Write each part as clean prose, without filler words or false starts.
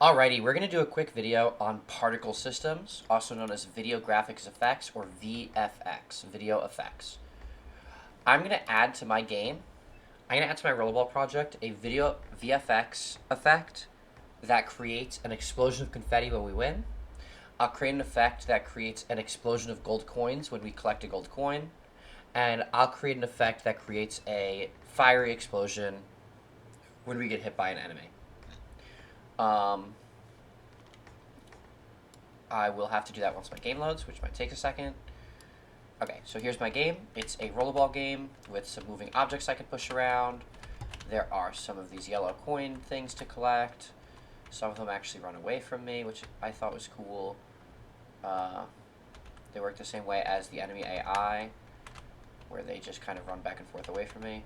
Alrighty, we're going to do a quick video on particle systems, also known as video graphics effects or VFX, video effects. I'm going to add to my game, I'm going to add to my rollerball project a video VFX effect that creates an explosion of confetti when we win. I'll create an effect that creates an explosion of gold coins when we collect a gold coin. And I'll create an effect that creates a fiery explosion when we get hit by an enemy. I will have to do that once my game loads, which might take a second. Okay, so here's my game. It's a rollerball game with some moving objects I can push around. There are some of these yellow coin things to collect. Some of them actually run away from me, which I thought was cool. They work the same way as the enemy AI, where they just kind of run back and forth away from me.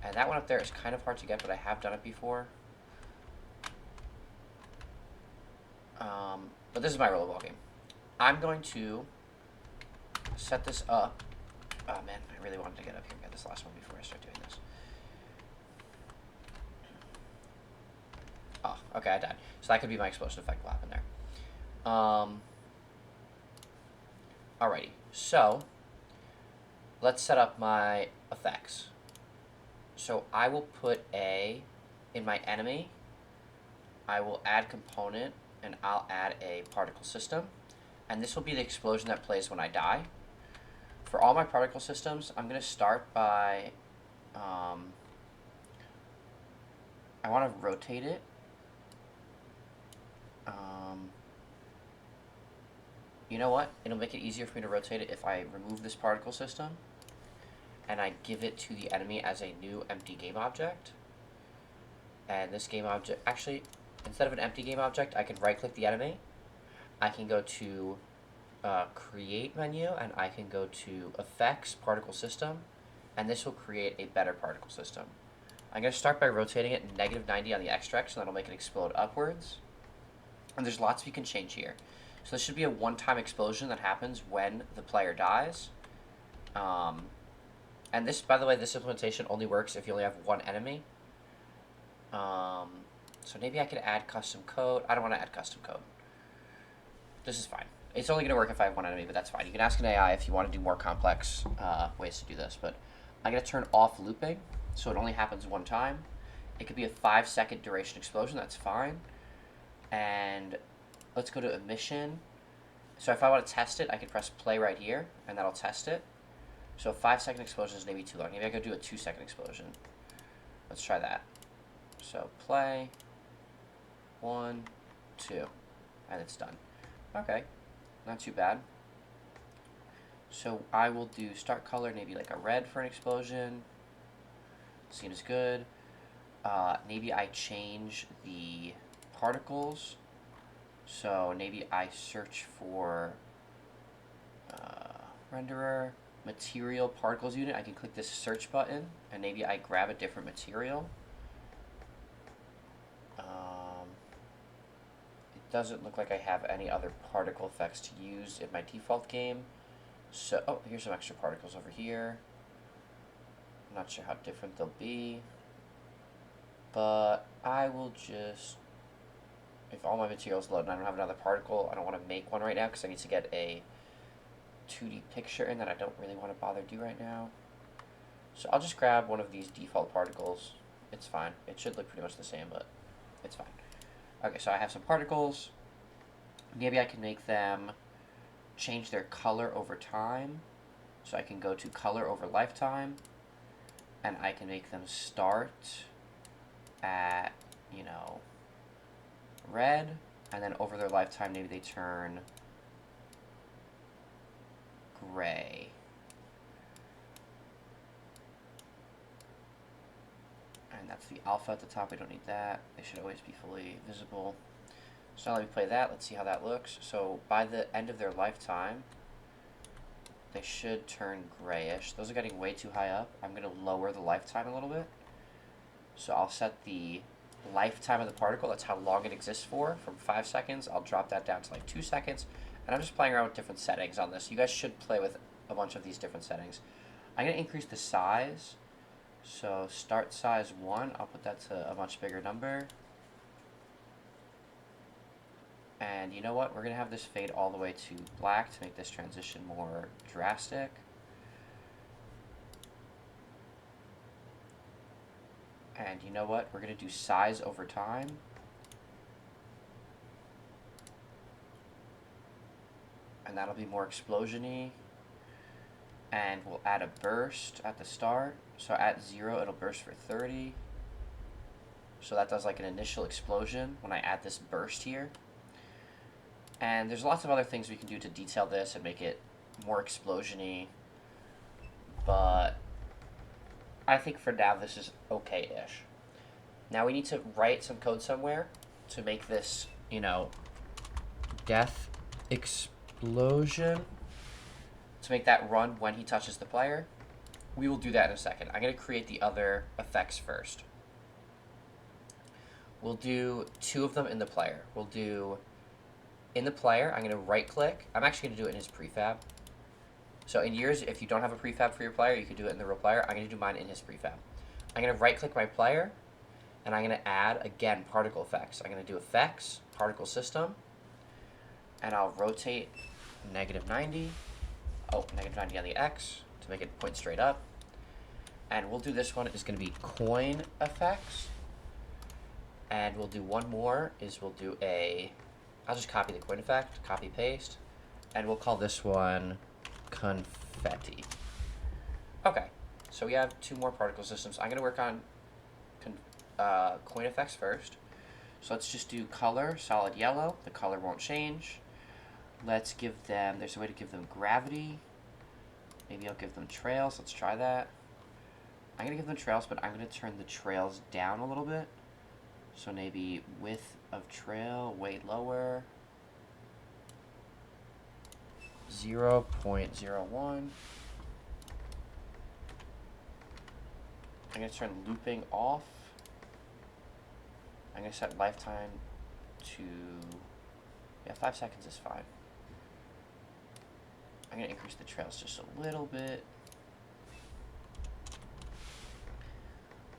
And that one up there is kind of hard to get, but I have done it before. But this is my rollerball game. I'm going to set this up. Oh man, I really wanted to get up here and get this last one before I start doing this. Oh, okay, I died. So that could be my explosion effect will happen there. Alrighty, so let's set up my effects. So I will put in my enemy, I will add component, and I'll add a particle system. And this will be the explosion that plays when I die. For all my particle systems, I'm going to start by, I want to rotate it. You know what? It'll make it easier for me to rotate it if I remove this particle system and I give it to the enemy as a new empty game object. And this game object, actually, instead of an empty game object, I can right-click the enemy. I can go to Create menu, and I can go to Effects, Particle System, and this will create a better particle system. I'm going to start by rotating it -90 on the X-Track, so that'll make it explode upwards. And there's lots you can change here. So this should be a one-time explosion that happens when the player dies. And this, by the way, this implementation only works if you only have one enemy. So maybe I could add custom code. I don't want to add custom code. This is fine. It's only going to work if I have one enemy, but that's fine. You can ask an AI if you want to do more complex ways to do this. But I'm going to turn off looping, so it only happens one time. It could be a 5-second duration explosion. That's fine. And let's go to emission. So if I want to test it, I can press play right here, and that'll test it. So a 5-second explosion is maybe too long. Maybe I could do a 2-second explosion. Let's try that. So play, 1, 2, and it's done. Okay, not too bad. So I will do start color, maybe like a red for an explosion. Seems good. Maybe I change the particles. So maybe I search for renderer, material particles unit. I can click this search button, and maybe I grab a different material. It doesn't look like I have any other particle effects to use in my default game. So, oh, here's some extra particles over here. I'm not sure how different they'll be. But I will just, if all my materials load and I don't have another particle, I don't want to make one right now because I need to get a 2D picture in that I don't really want to bother do right now. So I'll just grab one of these default particles. It's fine. It should look pretty much the same, but it's fine. Okay, so I have some particles. Maybe I can make them change their color over time. So I can go to color over lifetime, and I can make them start at, you know, red, and then over their lifetime, maybe they turn gray. And that's the alpha at the top. We don't need that. They should always be fully visible. So now let me play that. Let's see how that looks. So by the end of their lifetime, they should turn grayish. Those are getting way too high up. I'm going to lower the lifetime a little bit. So I'll set the lifetime of the particle, that's how long it exists for, from 5 seconds. I'll drop that down to like 2 seconds. And I'm just playing around with different settings on this. You guys should play with a bunch of these different settings. I'm going to increase the size. So start size 1, I'll put that to a much bigger number. And you know what? We're going to have this fade all the way to black to make this transition more drastic. And you know what? We're going to do size over time. And that'll be more explosion-y. And we'll add a burst at the start. So at 0, it'll burst for 30. So that does like an initial explosion when I add this burst here. And there's lots of other things we can do to detail this and make it more explosion-y. But I think for now this is okay-ish. Now we need to write some code somewhere to make this, you know, death explosion, to make that run when he touches the player. We will do that in a second. I'm going to create the other effects first. We'll do 2 of them in the player. We'll do in the player, I'm going to right click. I'm actually going to do it in his prefab. So in yours, if you don't have a prefab for your player, you can do it in the real player. I'm going to do mine in his prefab. I'm going to right click my player, and I'm going to add, again, particle effects. I'm going to do effects, particle system, and I'll rotate -90. Oh, -90 on the X to make it point straight up. And we'll do this one is going to be coin effects. And we'll do one more is we'll do a, I'll just copy the coin effect, copy paste, and we'll call this one confetti. Okay, so we have 2 more particle systems. I'm going to work on coin effects first. So let's just do color, solid yellow. The color won't change. Let's give them, there's a way to give them gravity. Maybe I'll give them trails. Let's try that. I'm going to give them trails, but I'm going to turn the trails down a little bit. So maybe width of trail way lower. 0.01. I'm going to turn looping off. I'm going to set lifetime to, yeah, 5 seconds is fine. I'm going to increase the trails just a little bit.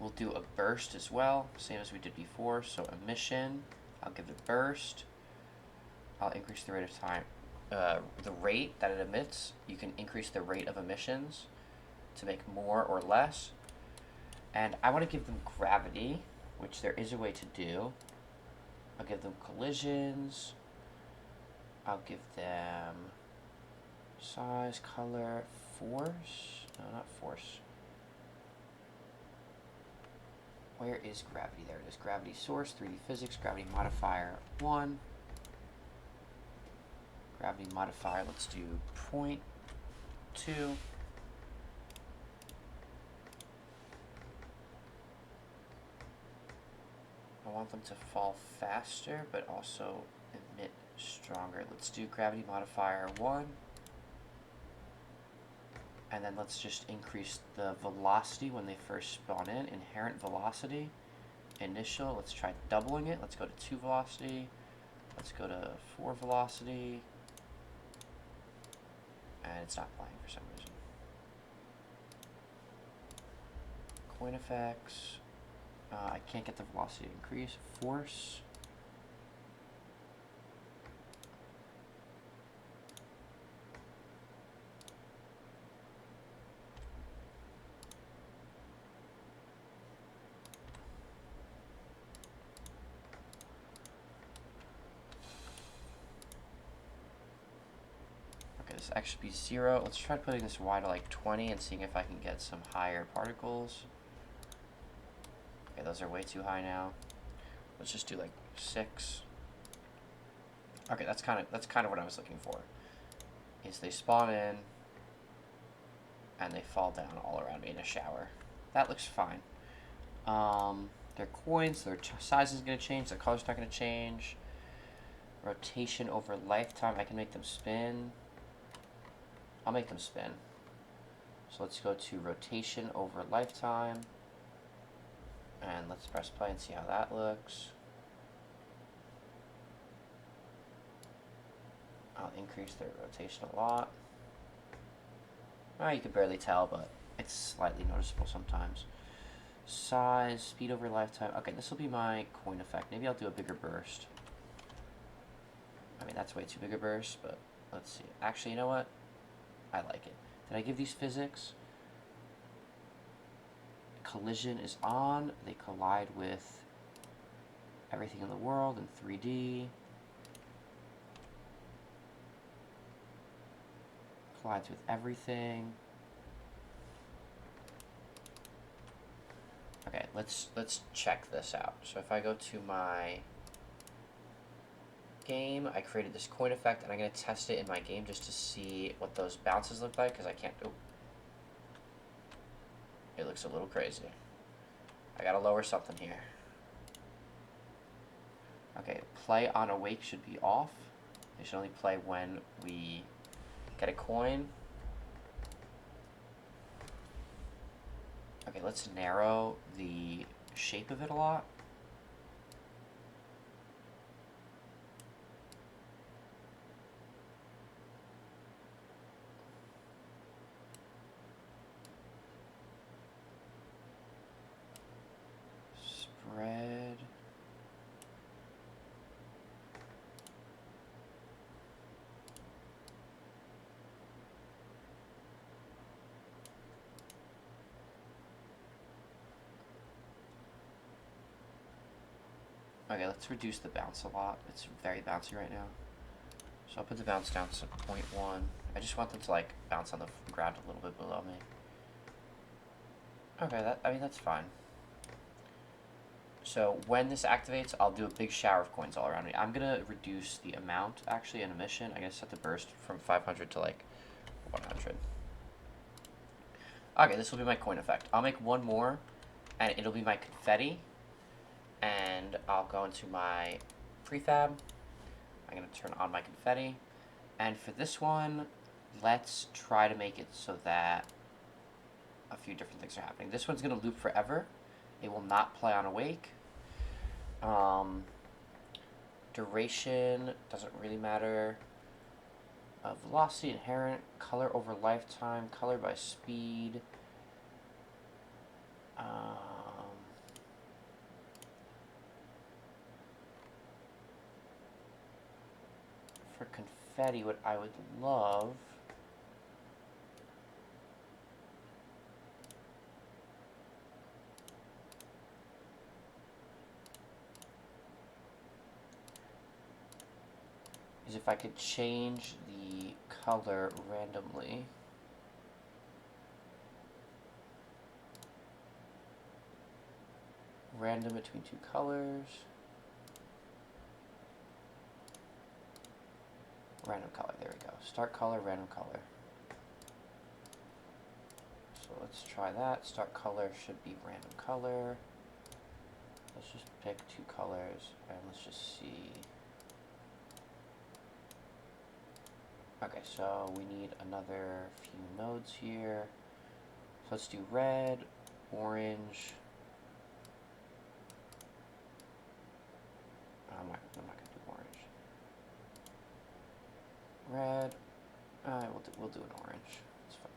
We'll do a burst as well, same as we did before. So emission, I'll give it burst. I'll increase the rate of time, the rate that it emits. You can increase the rate of emissions to make more or less. And I want to give them gravity, which there is a way to do. I'll give them collisions. I'll give them size, color, force. No, not force. Where is gravity? There it is. Gravity source, 3D physics, gravity modifier 1. Gravity modifier, let's do 0.2. I want them to fall faster, but also emit stronger. Let's do gravity modifier 1. And then let's just increase the velocity when they first spawn in. Inherent velocity. Initial, let's try doubling it. Let's go to 2 velocity. Let's go to 4 velocity. And it's not playing for some reason. Coin effects. I can't get the velocity to increase. Force. This X should be 0. Let's try putting this Y to like 20 and seeing if I can get some higher particles. Okay, those are way too high now. Let's just do like 6. Okay, that's kind of what I was looking for. Is they spawn in and they fall down all around me in a shower. That looks fine. Their coins, their size is going to change, their color's not going to change. Rotation over lifetime, I can make them spin. I'll make them spin. So let's go to rotation over lifetime. And let's press play and see how that looks. I'll increase their rotation a lot. Well, you can barely tell, but it's slightly noticeable sometimes. Size, speed over lifetime. Okay, this will be my coin effect. Maybe I'll do a bigger burst. I mean, that's way too big a burst, but let's see. Actually, you know what? I like it. Did I give these physics? Collision is on. They collide with everything in the world in 3D. Collides with everything. Okay, let's check this out. So if I go to my game, I created this coin effect, and I'm going to test it in my game just to see what those bounces look like, because I can't... Oh. It looks a little crazy. I gotta lower something here. Okay, play on awake should be off. They should only play when we get a coin. Okay, let's narrow the shape of it a lot. Spread. Okay, let's reduce the bounce a lot. It's very bouncy right now. So I'll put the bounce down to 0.1. I just want them to like bounce on the ground a little bit below me. Okay, I mean, that's fine. So when this activates, I'll do a big shower of coins all around me. I'm gonna reduce the amount, actually, in emission. I'm gonna set the burst from 500 to like 100. Okay, this will be my coin effect. I'll make one more, and it'll be my confetti. And I'll go into my prefab. I'm gonna turn on my confetti. And for this one, let's try to make it so that a few different things are happening. This one's gonna loop forever. It will not play on awake. Duration doesn't really matter. Velocity inherent, color over lifetime, color by speed. For confetti, what I would love is if I could change the color randomly. Random between two colors. Random color, there we go. Start color, random color. So let's try that. Start color should be random color. Let's just pick two colors and let's just see. Okay, so we need another few nodes here. So let's do red, orange. I'm not gonna do orange. Red. We'll do an orange. It's fine.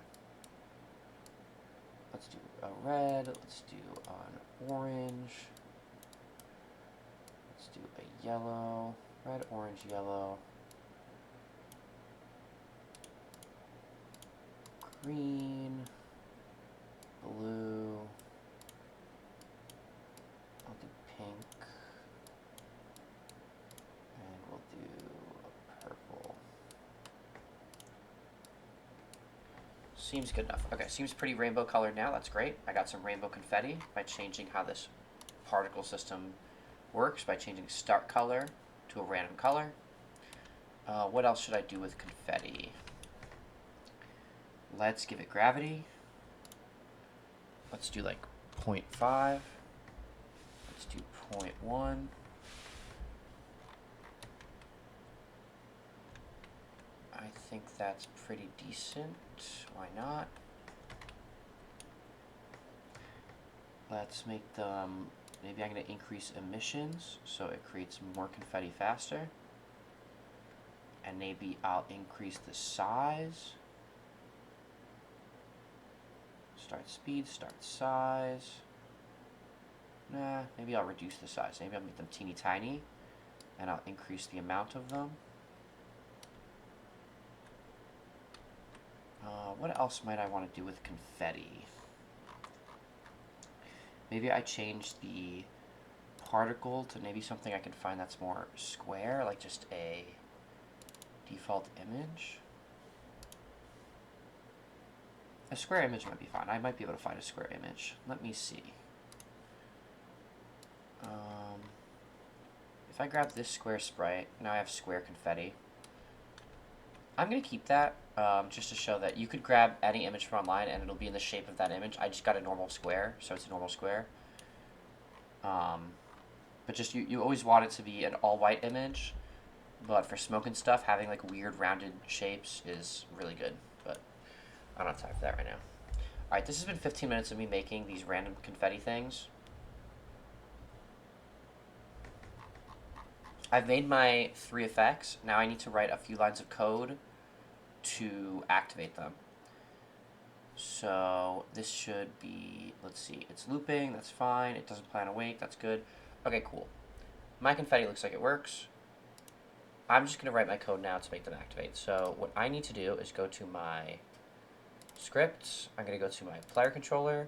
Let's do a red. Let's do an orange. Let's do a yellow. Red, orange, yellow. Green. Blue. I'll do pink. And we'll do a purple. Seems good enough. Okay, seems pretty rainbow colored now. That's great. I got some rainbow confetti by changing how this particle system works, by changing start color to a random color. What else should I do with confetti? Let's give it gravity. Let's do like 0.5. Let's do 0.1. I think that's pretty decent. Why not? Let's make them, maybe I'm going to increase emissions so it creates more confetti faster. And maybe I'll increase the size. Start speed, start size. Nah, maybe I'll reduce the size. Maybe I'll make them teeny tiny and I'll increase the amount of them. What else might I want to do with confetti? Maybe I change the particle to maybe something I can find that's more square, like just a default image. A square image might be fine. I might be able to find a square image. Let me see. If I grab this square sprite, now I have square confetti. I'm going to keep that just to show that you could grab any image from online and it'll be in the shape of that image. I just got a normal square, so it's a normal square. But just you always want it to be an all-white image. But for smoke and stuff, having like weird rounded shapes is really good. But I don't have time for that right now. Alright, this has been 15 minutes of me making these random confetti things. I've made my 3 effects. Now I need to write a few lines of code to activate them. So this should be, let's see, it's looping, that's fine. It doesn't play on awake, that's good. Okay, cool. My confetti looks like it works. I'm just going to write my code now to make them activate. So what I need to do is go to my scripts. I'm going to go to my player controller.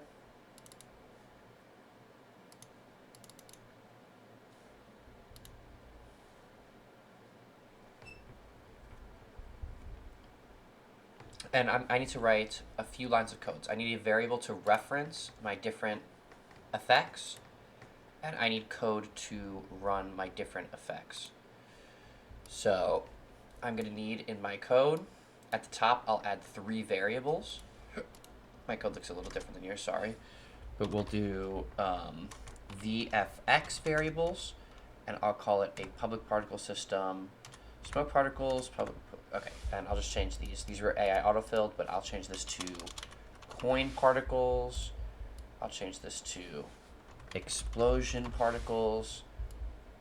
And I need to write a few lines of codes. I need a variable to reference my different effects, and I need code to run my different effects. So I'm going to need in my code, at the top, I'll add 3 variables. My code looks a little different than yours, sorry. But we'll do VFX variables, and I'll call it a public particle system, smoke particles, public. Okay, and I'll just change these. These were AI autofilled, but I'll change this to coin particles. I'll change this to explosion particles,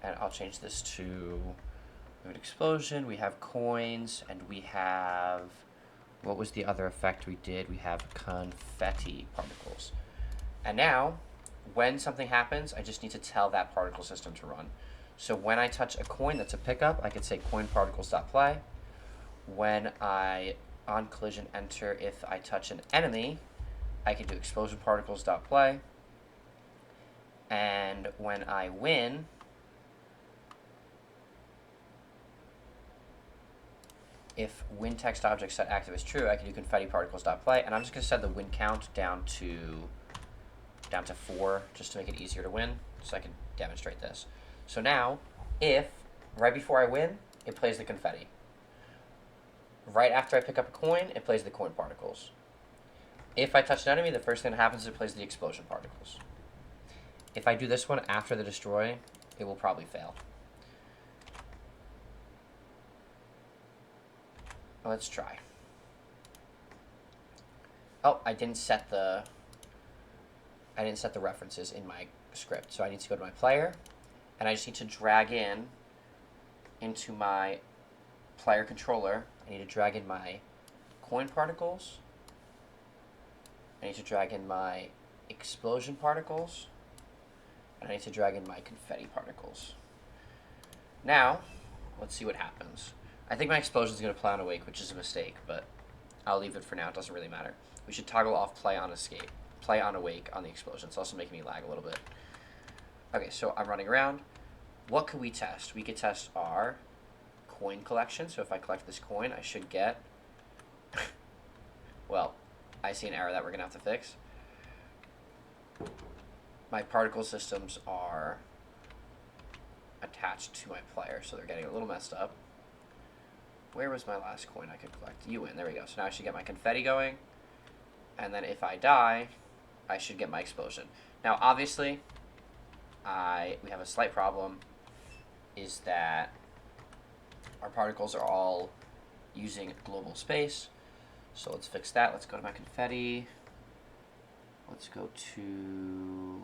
and I'll change this to an explosion. We have coins, and we have, what was the other effect we did? We have confetti particles. And now, when something happens, I just need to tell that particle system to run. So when I touch a coin that's a pickup, I could say coin particles.play. When I, on collision, enter, if I touch an enemy, I can do explosion particles.play. And when I win, if win text object set active is true, I can do confetti particles.play. And I'm just going to set the win count down to 4, just to make it easier to win, so I can demonstrate this. So now, if, right before I win, it plays the confetti. Right after I pick up a coin, it plays the coin particles. If I touch an enemy, the first thing that happens is it plays the explosion particles. If I do this one after the destroy, it will probably fail. Let's try. Oh, I didn't set the references in my script, so I need to go to my player, and I just need to drag into my player controller. I need to drag in my coin particles. I need to drag in my explosion particles. And I need to drag in my confetti particles. Now, let's see what happens. I think my explosion is going to play on awake, which is a mistake, but I'll leave it for now. It doesn't really matter. We should toggle off play on escape. Play on awake on the explosion. It's also making me lag a little bit. Okay, so I'm running around. What could we test? We could test our coin collection. So if I collect this coin, I should get... well, I see an error that we're going to have to fix. My particle systems are attached to my player, so they're getting a little messed up. Where was my last coin I could collect? You win. There we go. So now I should get my confetti going. And then if I die, I should get my explosion. Now, obviously, we have a slight problem, is that our particles are all using global space. So let's fix that. Let's go to my confetti. Let's go to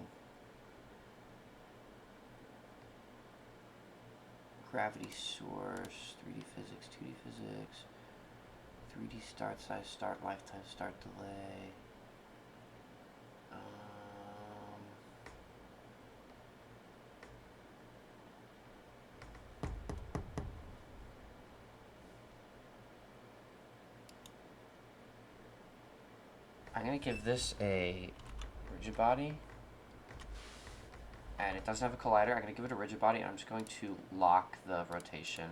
gravity source, 3D physics, 2D physics, 3D start size, start lifetime, start delay. I'm going to give this a rigid body. And it doesn't have a collider. I'm going to give it a rigid body, and I'm just going to lock the rotation.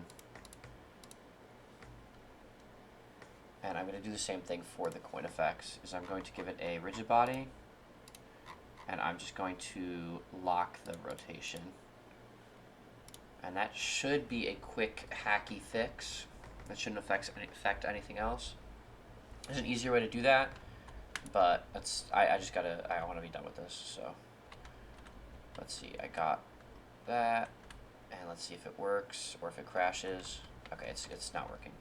And I'm going to do the same thing for the coin effects, is I'm going to give it a rigid body, and I'm just going to lock the rotation. And that should be a quick, hacky fix. That shouldn't affect anything else. There's an easier way to do that, but I want to be done with this, so. Let's see, I got that, and let's see if it works, or if it crashes. Okay, it's not working.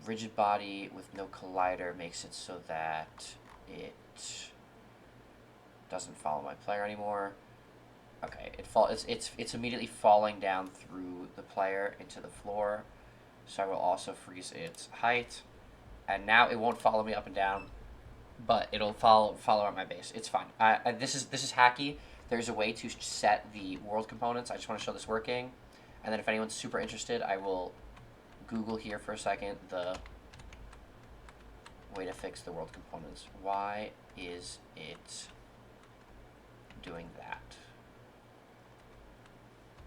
Rigid body with no collider makes it so that it doesn't follow my player anymore. Okay, it's immediately falling down through the player into the floor, so I will also freeze its height, and now it won't follow me up and down, but it'll follow on my base. It's fine. This is hacky. There's a way to set the world components. I just want to show this working, and then if anyone's super interested, I will Google here for a second the way to fix the world components. Why is it doing that?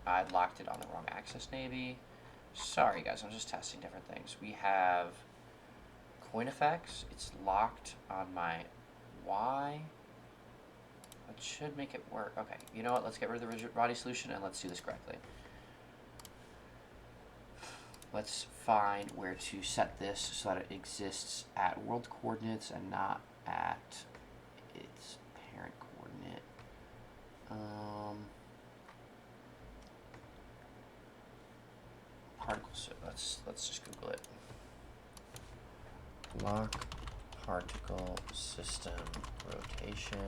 I locked it on the wrong axis, maybe. Sorry, guys. I'm just testing different things. We have coin effects. It's locked on my Y. That should make it work. Okay, you know what? Let's get rid of the rigid body solution and let's do this correctly. Let's find where to set this so that it exists at world coordinates and not at its parent coordinate. Particles. Let's just Google it. Lock particle system rotation.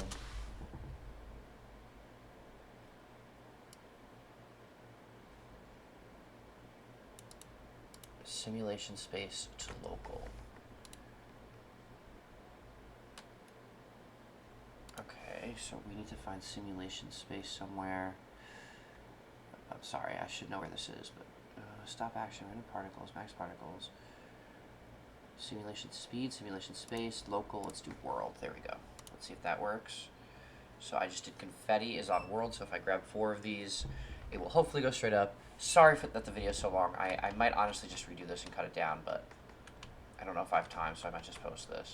Simulation space to local. Okay, so we need to find simulation space somewhere. I'm sorry, I should know where this is, but stop action, random particles, max particles. Simulation speed, simulation space, local, let's do world. There we go. Let's see if that works. So I just did confetti is on world, so if I grab 4 of these, it will hopefully go straight up. Sorry that the video is so long. I might honestly just redo this and cut it down, but I don't know if I have time, so I might just post this.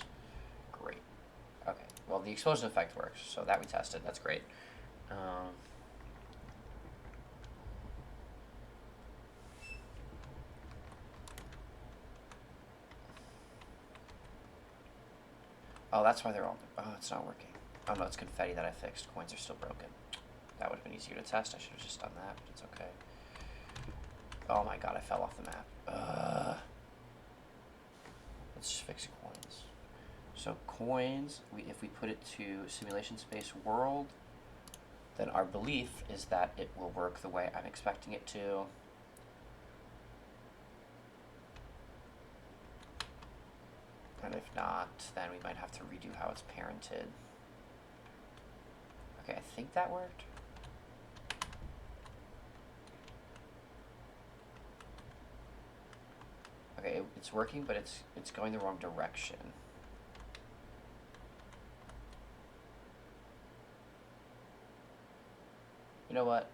Great. Okay, well the explosion effect works, so that we tested. That's great. Oh, that's why they're all... Oh, it's not working. Oh, no, it's confetti that I fixed. Coins are still broken. That would have been easier to test. I should have just done that, but it's okay. Oh my god, I fell off the map. Let's just fix coins. So coins, if we put it to simulation space world, then our belief is that it will work the way I'm expecting it to. And if not, then we might have to redo how it's parented. Okay, I think that worked. Okay, it's working, but it's going the wrong direction. You know what?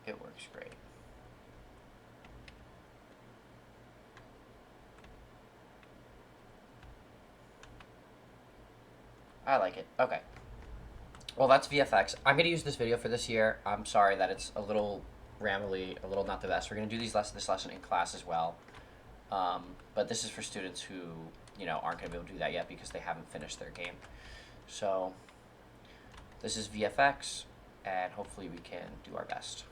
It works great. I like it. Okay. Well, that's VFX. I'm going to use this video for this year. I'm sorry that it's a little rambly, a little not the best. We're going to do this lesson in class as well. But this is for students who, aren't going to be able to do that yet because they haven't finished their game. So this is VFX, and hopefully we can do our best.